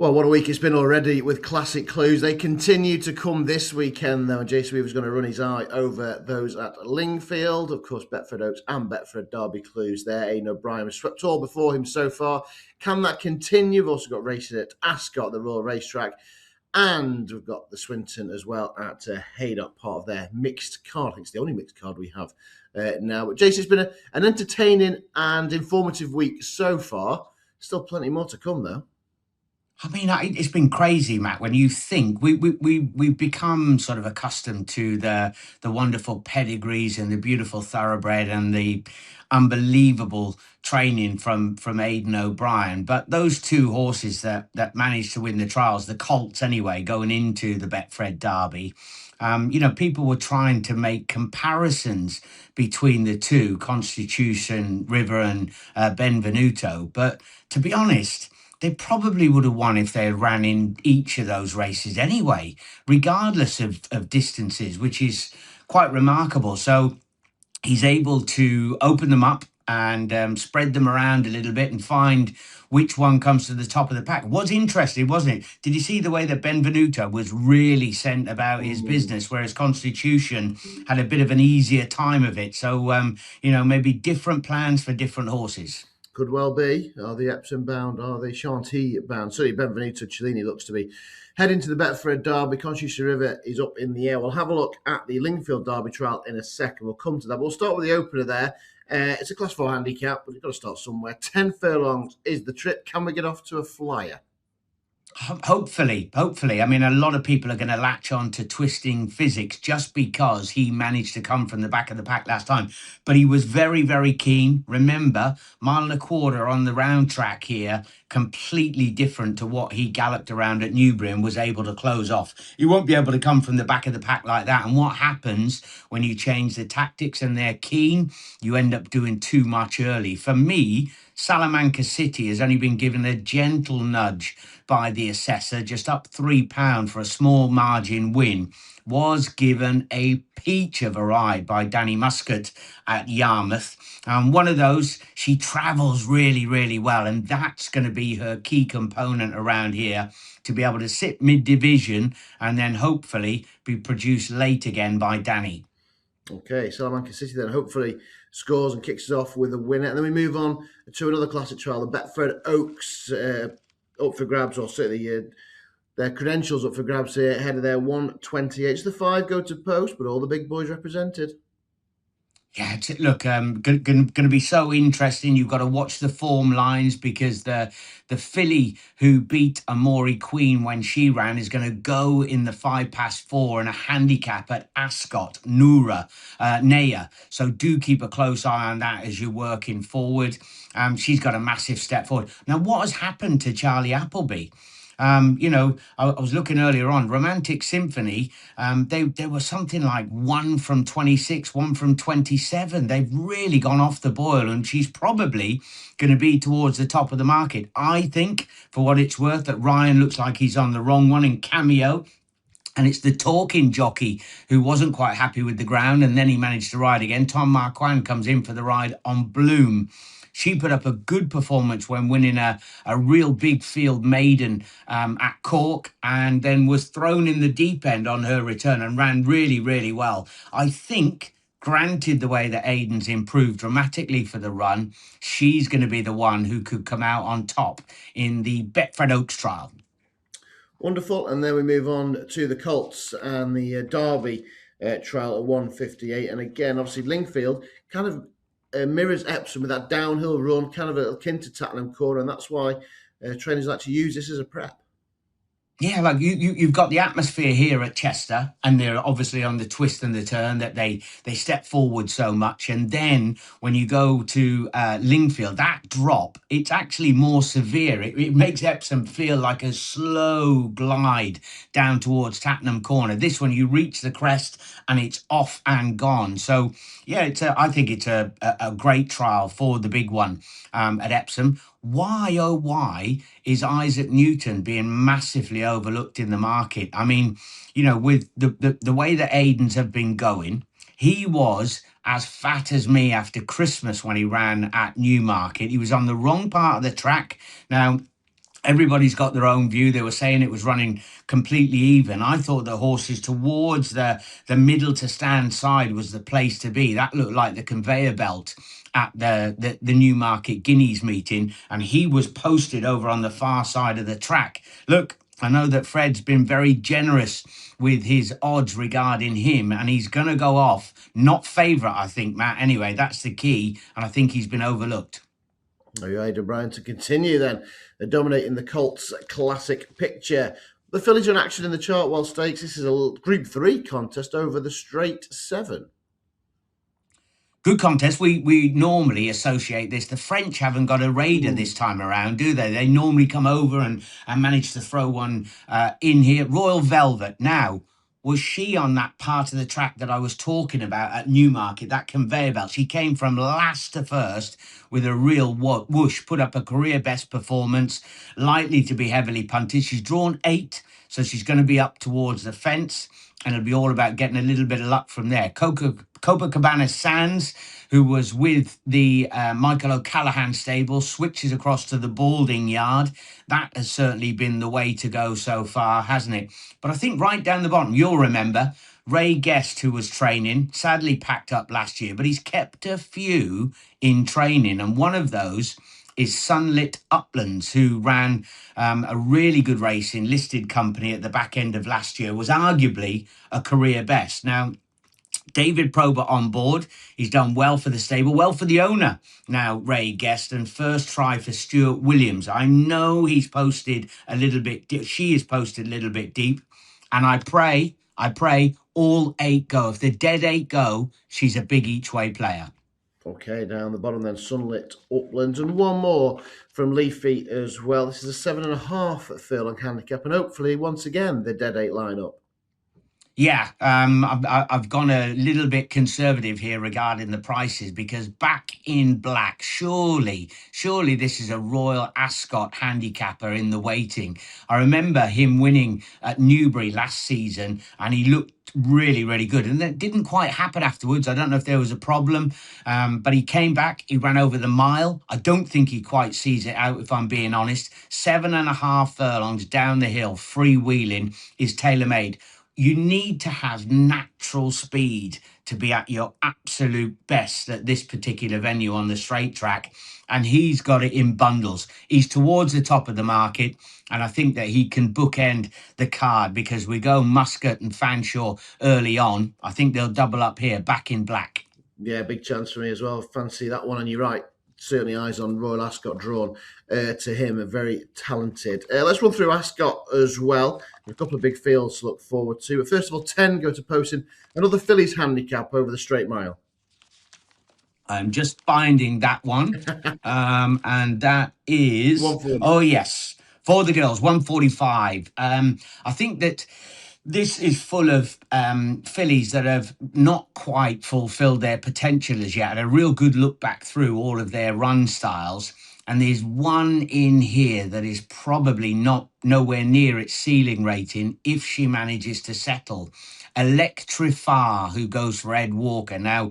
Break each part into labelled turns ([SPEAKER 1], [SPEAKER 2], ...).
[SPEAKER 1] Well, what a week it's been already with classic clues. They continue to come this weekend, though. Jason Weaver's going to run his eye over those at Lingfield. Of course, Betfred Oaks and Betfred Derby clues there. Aidan O'Brien has swept all before him so far. Can that continue? We've also got racing at Ascot, the Royal Racetrack. And we've got the Swinton as well at Haydock, part of their mixed card. I think it's the only mixed card we have now. But Jason, it's been an entertaining and informative week so far. Still plenty more to come, though.
[SPEAKER 2] I mean, it's been crazy, Matt. When you think we've become sort of accustomed to the wonderful pedigrees and the beautiful thoroughbred and the unbelievable training from Aidan O'Brien, but those two horses that managed to win the trials, the colts anyway, going into the Betfred Derby. People were trying to make comparisons between the two, Constitution, River, and Benvenuto. But to be honest, they probably would have won if they had ran in each of those races anyway, regardless of distances, which is quite remarkable. So he's able to open them up and spread them around a little bit and find which one comes to the top of the pack. Was interesting, wasn't it? Did you see the way that Benvenuto was really sent about his business, whereas Constitution had a bit of an easier time of it? So, maybe different plans for different horses.
[SPEAKER 1] Could well be. Are they Epsom bound? Are they Shanty bound? Certainly Benvenuto Cellini looks to be heading to the Betfred Derby. Constitution River is up in the air. We'll have a look at the Lingfield Derby trial in a second. We'll come to that. We'll start with the opener there. It's a Class 4 handicap, but you've got to start somewhere. 10 furlongs is the trip. Can we get off to a flyer?
[SPEAKER 2] Hopefully. I mean, a lot of people are going to latch on to Twisting Physics just because he managed to come from the back of the pack last time. But he was very, very keen. Remember, 1.25 miles on the round track here, completely different to what he galloped around at Newbury and was able to close off. You won't be able to come from the back of the pack like that. And what happens when you change the tactics and they're keen? You end up doing too much early. For me, Salamanca City has only been given a gentle nudge by the assessor, just up £3 for a small margin win. Was given a peach of a ride by Danny Muscat at Yarmouth. One of those, she travels really, really well, and that's going to be her key component around here, to be able to sit mid-division and then hopefully be produced late again by Danny.
[SPEAKER 1] Okay, Salamanca City then hopefully scores and kicks us off with a winner. And then we move on to another classic trial, the Betfred Oaks, up for grabs, or certainly their credentials up for grabs here, ahead of their 128. The 5 go to post, but all the big boys represented.
[SPEAKER 2] Yeah, look, going to be so interesting. You've got to watch the form lines because the filly who beat Amori Queen when she ran is going to go in the 4:05 and a handicap at Ascot, Naya. So do keep a close eye on that as you're working forward. She's got a massive step forward. Now, what has happened to Charlie Appleby? I was looking earlier on, Romantic Symphony, they were something like 1 from 26, 1 from 27. They've really gone off the boil, and she's probably going to be towards the top of the market. I think, for what it's worth, that Ryan looks like he's on the wrong one in Cameo. And it's the talking jockey who wasn't quite happy with the ground, and then he managed to ride again. Tom Marquand comes in for the ride on Bloom. She put up a good performance when winning a real big field maiden at Cork, and then was thrown in the deep end on her return and ran really, really well. I think, granted the way that Aidan's improved dramatically for the run, she's going to be the one who could come out on top in the Betfred Oaks trial.
[SPEAKER 1] Wonderful. And then we move on to the Colts and the Derby trial at 158. And again, obviously, Lingfield kind of mirrors Epsom with that downhill run, kind of akin to Tattenham Corner, and that's why trainers like to use this as a prep.
[SPEAKER 2] Yeah, like you've got the atmosphere here at Chester, and they're obviously on the twist and the turn that they step forward so much. And then when you go to Lingfield, that drop, it's actually more severe. It makes Epsom feel like a slow glide down towards Tattenham Corner. This one, you reach the crest and it's off and gone. So yeah, I think it's a great trial for the big one at Epsom. Why, oh, why is Isaac Newton being massively overlooked in the market? I mean, with the way that Aidan's have been going, he was as fat as me after Christmas when he ran at Newmarket. He was on the wrong part of the track. Now, Everybody's got their own view. They were saying it was running completely even. I thought the horses towards the middle to stand side was the place to be. That looked like the conveyor belt at the Newmarket Guineas meeting, and he was posted over on the far side of the track. Look, I know that Fred's been very generous with his odds regarding him, and he's going to go off. Not favourite, I think, Matt. Anyway, that's the key, and I think he's been overlooked.
[SPEAKER 1] Are you Aidan Bryan to continue then? They're dominating the Colts Classic picture. The fillies are in action in the Chartwell Stakes. This is a Group 3 contest over the straight 7.
[SPEAKER 2] Good contest. We normally associate this. The French haven't got a raider this time around, do they? They normally come over and manage to throw one in here. Royal Velvet. Now, was she on that part of the track that I was talking about at Newmarket, that conveyor belt? She came from last to first with a real whoosh, put up a career best performance, likely to be heavily punted. She's drawn 8, so she's going to be up towards the fence, and it'll be all about getting a little bit of luck from there. Copacabana Sands, who was with the Michael O'Callaghan stable, switches across to the Balding Yard. That has certainly been the way to go so far, hasn't it? But I think right down the bottom, you'll remember Ray Guest, who was training, sadly packed up last year, but he's kept a few in training. And one of those is Sunlit Uplands, who ran a really good race in listed company at the back end of last year, was arguably a career best. Now, David Probert on board. He's done well for the stable, well for the owner. Now, Ray Guest, and first try for Stuart Williams. I know he's posted a little bit, she is posted a little bit deep. And I pray all 8 go. If the dead 8 go, she's a big each way player.
[SPEAKER 1] Okay, down the bottom then, Sunlit Uplands, and one more from Leafy as well. This is a 7.5 furlong handicap, and hopefully, once again, the dead 8 lineup.
[SPEAKER 2] Yeah, I've gone a little bit conservative here regarding the prices, because Back in Black, surely this is a Royal Ascot handicapper in the waiting. I remember him winning at Newbury last season, and he looked really, really good. And that didn't quite happen afterwards. I don't know if there was a problem, but he came back. He ran over the mile. I don't think he quite sees it out, if I'm being honest. 7.5 furlongs down the hill, freewheeling, is tailor-made. You need to have natural speed to be at your absolute best at this particular venue on the straight track. And he's got it in bundles. He's towards the top of the market. And I think that he can bookend the card, because we go Muscat and Fanshawe early on. I think they'll double up here, Back in Black.
[SPEAKER 1] Yeah, big chance for me as well. Fancy that one. And you're right. Certainly eyes on Royal Ascot drawn to him, a very talented. Let's run through Ascot as well. A couple of big fields to look forward to. But first of all, 10 go to posting another fillies handicap over the straight mile.
[SPEAKER 2] I'm just finding that one. And that is, oh yes, for the girls, 145. I think that this is full of fillies that have not quite fulfilled their potential as yet. A real good look back through all of their run styles. And there's one in here that is probably nowhere near its ceiling rating if she manages to settle. Electrifar, who goes for Ed Walker. Now,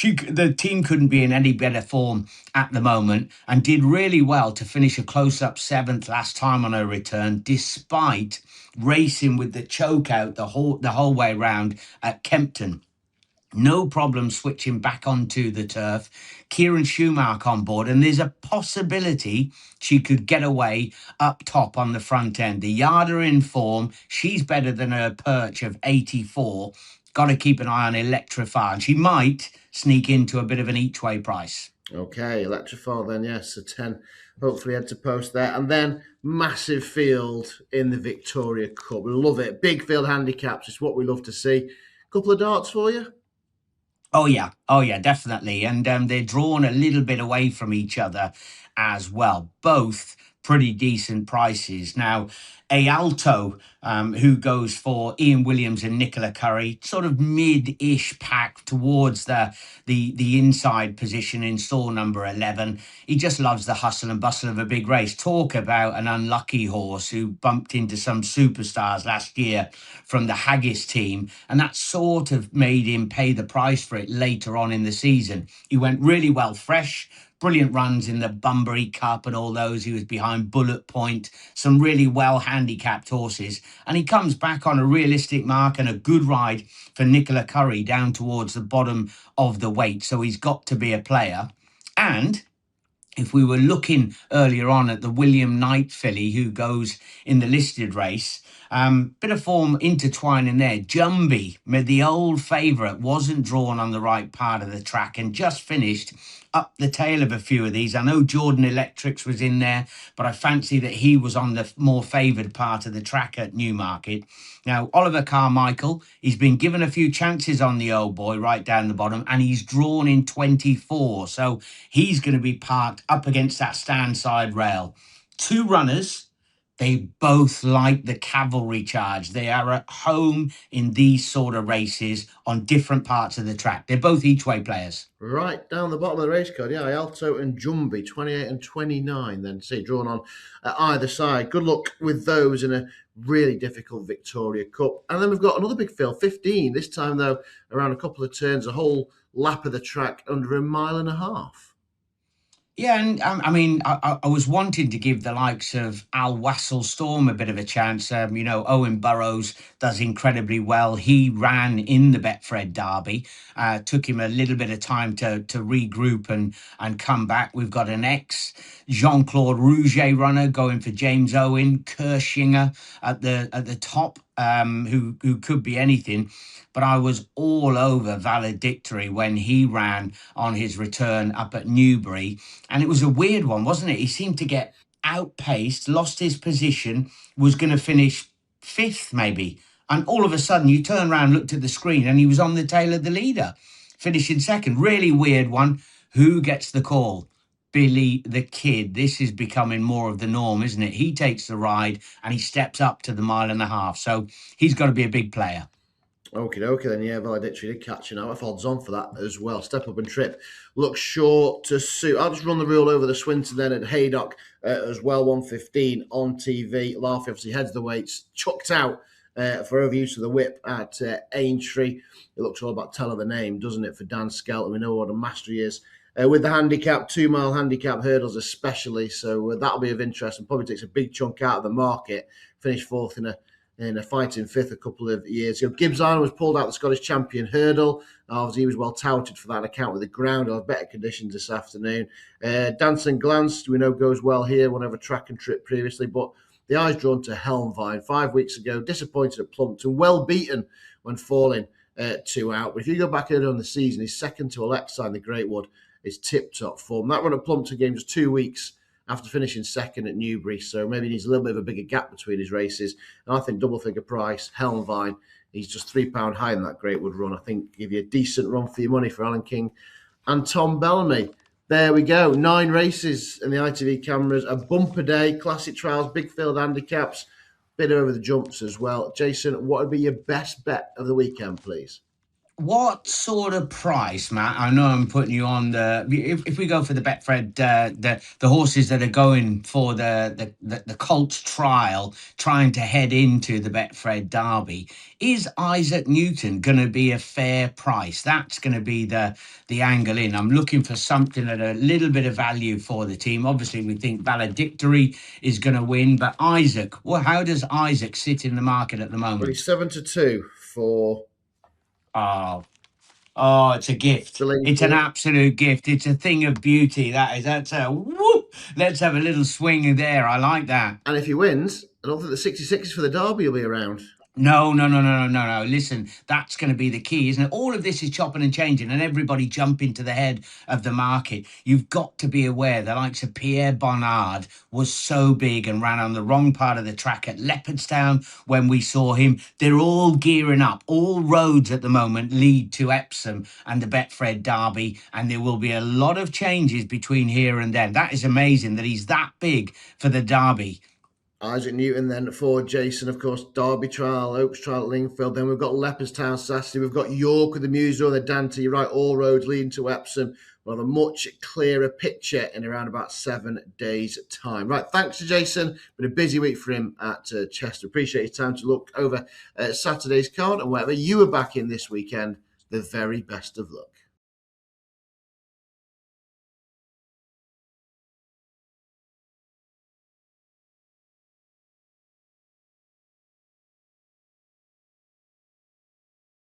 [SPEAKER 2] the team couldn't be in any better form at the moment, and did really well to finish a close-up 7th last time on her return, despite racing with the choke out the whole way round at Kempton. No problem switching back onto the turf. Kieran Schumacher on board, and there's a possibility she could get away up top on the front end. The yard are in form. She's better than her perch of 84. Got to keep an eye on Electrifar, and she might sneak into a bit of an each-way price.
[SPEAKER 1] Okay, Electrifar then, yes, a 10. Hopefully head to post there. And then massive field in the Victoria Cup. We love it. Big field handicaps. It's what we love to see. Couple of darts for you?
[SPEAKER 2] Oh yeah, definitely. And they're drawn a little bit away from each other as well. Both pretty decent prices. Now, Alto, who goes for Ian Williams and Nicola Curry, sort of mid-ish pack towards the inside position in stall number 11. He just loves the hustle and bustle of a big race. Talk about an unlucky horse who bumped into some superstars last year from the Haggis team, and that sort of made him pay the price for it later on in the season. He went really well fresh, brilliant runs in the Bunbury Cup and all those. He was behind Bullet Point, some really well handicapped horses. And he comes back on a realistic mark and a good ride for Nicola Curry down towards the bottom of the weight. So he's got to be a player. And if we were looking earlier on at the William Knight filly who goes in the listed race, bit of form intertwining there. Jumbie, the old favourite, wasn't drawn on the right part of the track and just finished up the tail of a few of these. I know Jordan Electrics was in there, but I fancy that he was on the more favoured part of the track at Newmarket. Now, Oliver Carmichael, he's been given a few chances on the old boy right down the bottom, and he's drawn in 24. So he's going to be parked up against that stand side rail. Two runners. They both like the cavalry charge. They are at home in these sort of races on different parts of the track. They're both each-way players.
[SPEAKER 1] Right down the bottom of the race card, yeah, Alto and Jumbie, 28 and 29, then see, drawn on either side. Good luck with those in a really difficult Victoria Cup. And then we've got another big field, 15, this time, though, around a couple of turns, a whole lap of the track under a mile and a half.
[SPEAKER 2] Yeah, and I mean, I was wanting to give the likes of Al Wassel Storm a bit of a chance. Owen Burrows does incredibly well. He ran in the Betfred Derby. Took him a little bit of time to regroup and come back. We've got an ex Jean-Claude Rouget runner going for James Owen, Kershinger at the top, who could be anything. But I was all over Valedictory when he ran on his return up at Newbury. And it was a weird one, wasn't it? He seemed to get outpaced, lost his position, was going to finish fifth maybe. And all of a sudden you turn around, looked at the screen, and he was on the tail of the leader, finishing second. Really weird one. Who gets the call? Billy the Kid. This is becoming more of the norm, isn't it? He takes the ride and he steps up to the mile and a half. So he's got to be a big player.
[SPEAKER 1] Okie dokie then, yeah, Valedictory did catch an hour. Odds on for that as well. Step Up and Trip looks sure to suit. I'll just run the rule over the Swinton then at Haydock as well, 1:15 on TV. Larfy obviously heads the weights, chucked out for overuse of the whip at Aintree. It looks all about telling the name, doesn't it, for Dan Skelton? We know what a master he is. With the handicap, 2 mile handicap hurdles especially, so that'll be of interest and probably takes a big chunk out of the market. Finished fourth in a fighting fifth a couple of years ago. Gibbs Island was pulled out the Scottish champion hurdle. Obviously, he was well touted for that account with the ground. He'll have better conditions this afternoon. Dance and Glance, we know, goes well here, whatever track and trip previously, but the eye's drawn to Helmvine 5 weeks ago, disappointed at Plumpton, well beaten when falling 2 out. But if you go back earlier on the season, he's second to Alexa in the Greatwood, is tip-top form. That run at Plumpton game just 2 weeks after finishing second at Newbury, so maybe he needs a little bit of a bigger gap between his races. And I think double figure price, Helmvine, he's just £3 higher than that Greatwood run. I think give you a decent run for your money for Alan King and Tom Bellamy. There we go, 9 races in the ITV cameras, a bumper day, classic trials, big field handicaps, bit over the jumps as well. Jason, what would be your best bet of the weekend, please?
[SPEAKER 2] What sort of price, Matt? I know I'm putting you on the. If we go for the Betfred, the horses that are going for the colt trial, trying to head into the Betfred Derby, is Isaac Newton going to be a fair price? That's going to be the angle in. I'm looking for something at a little bit of value for the team. Obviously, we think Valedictory is going to win, but Isaac. Well, how does Isaac sit in the market at the moment?
[SPEAKER 1] Well, he's 7-2 for.
[SPEAKER 2] Oh, it's a gift. It's an absolute gift. It's a thing of beauty. That's a whoop. Let's have a little swing there. I like that.
[SPEAKER 1] And if he wins, I don't think the 66 for the Derby will be around.
[SPEAKER 2] No. Listen, that's going to be the key, isn't it? All of this is chopping and changing and everybody jumping to the head of the market. You've got to be aware the likes of Pierre Bonnard was so big and ran on the wrong part of the track at Leopardstown when we saw him. They're all gearing up. All roads at the moment lead to Epsom and the Betfred Derby, and there will be a lot of changes between here and then. That is amazing that he's that big for the Derby.
[SPEAKER 1] Isaac Newton then for Jason, of course, Derby trial, Oaks trial at Lingfield. Then we've got Leopardstown Saturday. We've got York with the Muso and the Dante. You're right, all roads leading to Epsom. We'll have a much clearer picture in around about 7 days' time. Right, thanks to Jason. Been a busy week for him at Chester. Appreciate your time to look over Saturday's card. And wherever you are back in this weekend, the very best of luck.